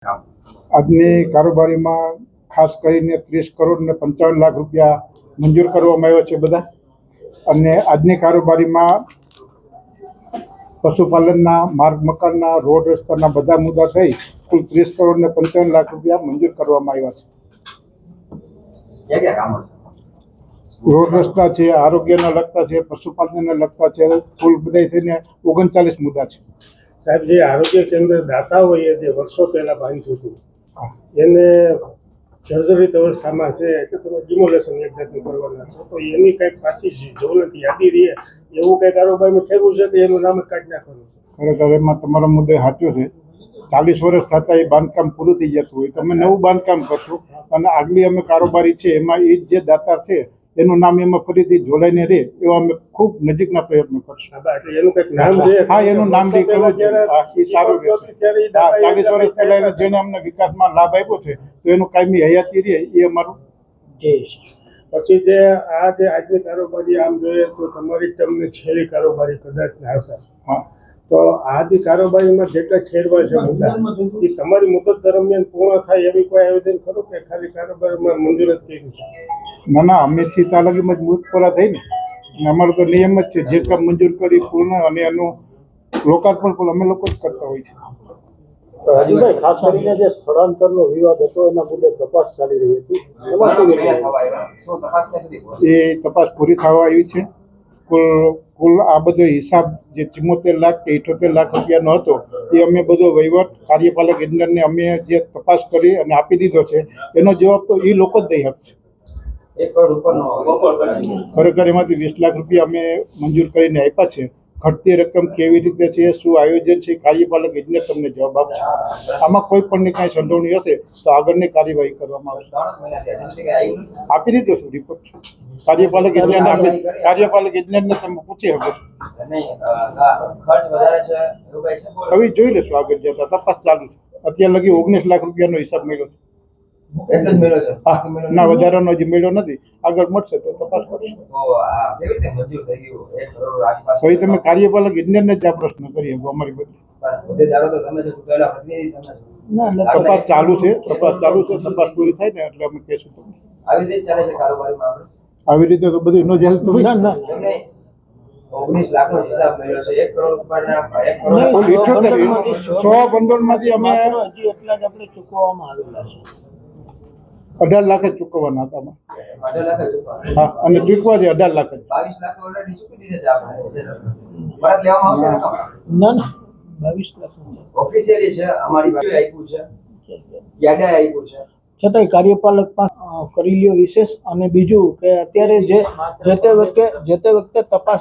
આજની કારોબારીમાં ખાસ કરીને 30 કરોડ ને 55 લાખ રૂપિયા મંજૂર કરવામાં આવ્યા છે બધા. અને આજની કારોબારીમાં પશુપાલનના, માર્ગ મકાનના, રોડ રસ્તાના બધા મુદ્દા થઈ કુલ 30 કરોડ ને 55 લાખ રૂપિયા મંજૂર કરવામાં આવ્યા છે. રોડ રસ્તા છે, આરોગ્યને લગતા છે, પશુપાલનને લગતા છે, કુલ બધા થઈને 39 મુદ્દા છે. સાહેબ, જે આરોગ્ય કેન્દ્ર દાતા હોય જે વર્ષો પહેલા બાંધ્યું હતું એને જર્જરિત અવસ્થામાં છે એટલે તમે ડિમોલેશન એક જાતનું કરવાના છો, તો એની કંઈક પાછી જોલત યાદી રહે એવું કંઈક કારોબારમાં થયું છે કે એનું નામ જ કાઢી નાખવાનું? ખરેખર એમાં તમારો મુદ્દો સાચો છે. 40 વર્ષ થતાં એ બાંધકામ પૂરું થઈ જતું હોય તમે નવું બાંધકામ કરશો અને આગલી અમે કારોબારી છે એમાં એ જે દાતા છે એનું નામ એમાં ફરીથી જોડાઈને રહે એવા અમે ખૂબ નજીકના પ્રયત્નો કરશું. હા, એનું નામ બી કરવું જોઈએ. એ સારું રહેશે. 40 વર્ષ પહેલા એને જેને અમને વિકાસમાં લાભ આપ્યો છે તો એનું કાયમી હયાતી રહે એ અમારું ધ્યેય છે. પછી જે આજની કારોબારી આમ જોઈએ તો તમારી તમને છેલ્લી કારોબારી કદાચ હશે. હા, તો આજની કારોબારીમાં જેટલા છેડવા છે મુદ્દા એ તમારી મુદત દરમિયાન પૂર્ણ થાય એવી કોઈ આયોજન ખરું કે ખાલી કારોબારીમાં મંજૂર જ કર્યું છે? ના, અમે છીએ તાલુકામાં જ મુદત પૂરા થઈ ને. અમારો તો નિયમ જ છે જે કામ મંજૂર કરી પૂર્ણ અને એનું લોકાર્પણ પણ અમે લોકો જ કરતા હોય છે. રાજુભાઈ, ખાસ કરીને જે સ્થળાંતરનો વિવાદ હતો એના મુદ્દે તપાસ ચાલી રહી હતી, એમાં શું એ તપાસ પૂરી થવા આવી છે. કુલ આ બધો હિસાબ જે 74 લાખ કે 78 લાખ રૂપિયાનો હતો એ અમે બધો વહીવટ કાર્યપાલક ઇજનેરને અમે જે તપાસ કરી અને આપી દીધો છે એનો જવાબ તો એ લોકો જ દઈ શકશે. ખરેખર એમાંથી 20 લાખ રૂપિયા અમે મંજૂર કરીને આપ્યા છે. ઘટતી રકમ કેવી રીતે છે, શું આયોજન છે, કાર્યપાલક ઇજનેર તમને જવાબ આપશે. આમાં કોઈ પણની કાંઈ સંડોવણી હશે તો આગળની કાર્યવાહી કરવામાં આવશે. આપી દીધો છું રિપોર્ટ. કાર્યપાલક ઇજનેરને તમે પૂછી શકો. હવે જોઈ લેશું આગળ જતા. તપાસ ચાલુ છે. અત્યાર લગી 19 લાખ રૂપિયાનો હિસાબ મળ્યો છે. ના, વધારાનો હજી મળ્યો નથી. આગળ મળશે તો તપાસ કરશું. હવે તમે કાર્યપાલક ઇજનેરને જ આ પ્રશ્ન કરી શકો અમારી બધી. ના, તપાસ ચાલુ છે. તપાસ પૂરી થાય ને એટલે અમે કહીશું તમને. આવી રીતે તો બધું ન જાય તો 19 લાખનો હિસાબ મળ્યો છે. 1 કરોડ રૂપિયાના 115 માંથી અમે હજી એટલા જ આપણે ચૂકવવામાં આવેલા છે. 18 લાખ જ ચૂકવવાના હતા. 18 લાખ જ ચૂકવવાના. હા, અને ચૂકવા છે 18 લાખ જ. 22 લાખ ઓલરેડી ચૂકી દીધા છે આપણે. પરત લેવામાં આવશે રકમ? ના, 22 લાખ ઓફિશિયલી છે અમારી પાસે આપ્યું છે, યાદે આપ્યું છે. છતાંય કાર્યપાલક કરી લ્યો વિશેષ. અને બીજું કે અત્યારે જે તે વખતે તપાસ